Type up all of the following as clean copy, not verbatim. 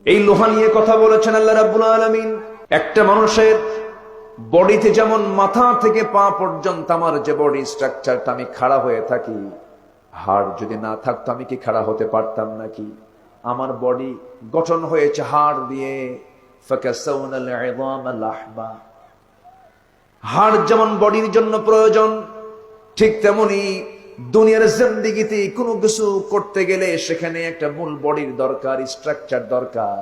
এই লোহা নিয়ে কথা বলেছেন আল্লাহ রাব্বুল আলামিন। একটা মানুষের বডিতে যেমন মাথা থেকে পা পর্যন্ত আমার যে বডি স্ট্রাকচারটা, আমি খাড়া হয়ে থাকি, হাড় যদি না থাকতো আমি কি খাড়া হতে পারতাম নাকি? আমার বডি গঠন হয়েছে হাড় দিয়ে। ফাকাসাউনাল ইযামা লাহমা, হাড় যেমন বডির জন্য প্রয়োজন, ঠিক তেমনি দুনিয়ার জিন্দেগিতে কোনো কিছু করতে গেলে সেখানে একটা মূল বডির দরকার, স্ট্রাকচার দরকার।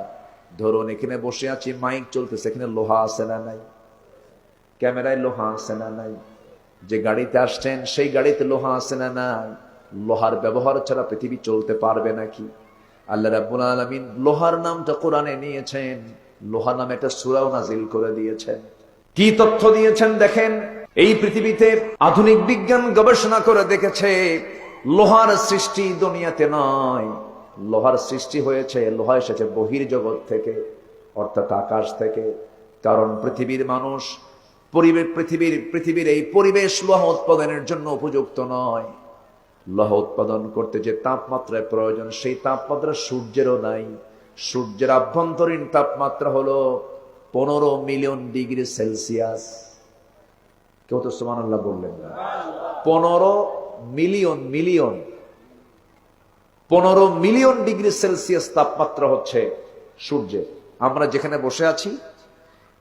ধরুন এখানে বসে আছি, মাইক চলতেছে, এখানে লোহা আছে না নাই? ক্যামেরায় লোহা আছে না নাই? যে গাড়িতে আসছেন সেই গাড়িতে লোহা আছে না নাই? লোহার ব্যবহার ছাড়া পৃথিবী চলতে পারবে নাকি? আল্লাহ রাব্বুল আলামিন লোহার নামটা কোরআনে নিয়েছেন, লোহা নামে একটা সূরাও নাজিল করে দিয়েছেন। কি তথ্য দিয়েছেন দেখেন। এই পৃথিবীতে আধুনিক বিজ্ঞান গবেষণা করে দেখেছে লোহার সৃষ্টি দুনিয়াতে নয়, লোহার সৃষ্টি হয়েছে, লোহা এসেছে বহির্জগৎ থেকে, অর্থাৎ আকাশ থেকে। কারণ পৃথিবীর মানুষ পৃথিবীর এই পরিবেশ লোহা উৎপাদনের জন্য উপযুক্ত নয়। লোহা উৎপাদন করতে যে তাপমাত্রার প্রয়োজন সেই তাপমাত্রা সূর্যেরও নাই। সূর্যের আভ্যন্তরীণ তাপমাত্রা হলো 15 মিলিয়ন ডিগ্রি সেলসিয়াস। কেউ তো সুবহানাল্লাহ বললেন না? 15 মিলিয়ন ডিগ্রি সেলসিয়াস তাপমাত্রা হচ্ছে সূর্যের। আমরা যেখানে বসে আছি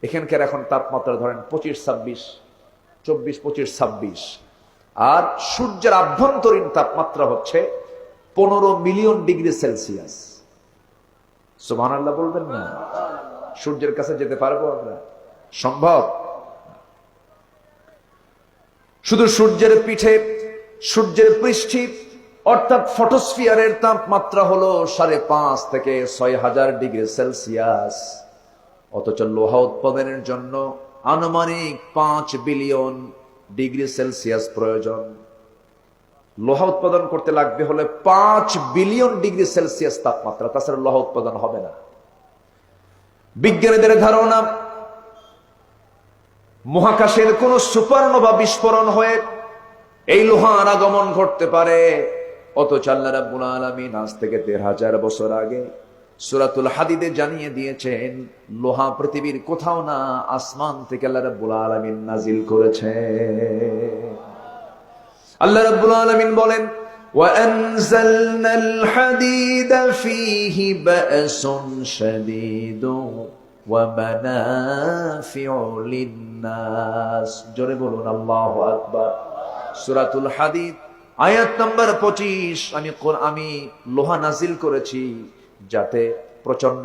এখানকার এখন তাপমাত্রা ধরেন 24-26, আর সূর্যের আভ্যন্তরীণ তাপমাত্রা হচ্ছে 15 মিলিয়ন ডিগ্রি সেলসিয়াস। সুবহানাল্লাহ বলবেন না? সূর্যের কাছে যেতে পারবো আমরা? সম্ভব? শুধু সূর্যের পিঠে, সূর্যের পৃষ্ঠে অর্থাৎ ফটোস্ফিয়ারের তাপমাত্রা হলো 5.5 থেকে 6,000 ডিগ্রি সেলসিয়াস। অথচ লোহা উৎপাদনের জন্য আনুমানিক 5 বিলিয়ন ডিগ্রি সেলসিয়াস প্রয়োজন। লোহা উৎপাদন করতে লাগবে হলে 5 বিলিয়ন ডিগ্রি সেলসিয়াস তাপমাত্রা, তাছাড়া লোহা উৎপাদন হবে না। বিজ্ঞানীদের ধারণা মহাকাশের কোন সুপারনোভা বিস্ফোরণ হয়ে এই লোহার আগমন ঘটতে পারে। অথচ আল্লাহ রাব্বুল আলামিন আজ থেকে 1,500 বছর আগে সূরাতুল হাদিদে জানিয়ে দিয়েছেন লোহা পৃথিবীর কোথাও না, আসমান থেকে আল্লাহ রাব্বুল আলামিন নাজিল করেছে। আল্লাহ রাব্বুল আলামিন বলেন, وَأَنزَلْنَا الْحَدِيدَ فِيهِ بَأْسٌ شَدِيدٌ وَمَنَافِعُ لِلنَّاسِ। জোরে বলুন আল্লাহু আকবার। সূরাতুল হাদিদ আয়াত নাম্বার 25। আমি লোহা নাজিল করেছি যাতে প্রচন্ড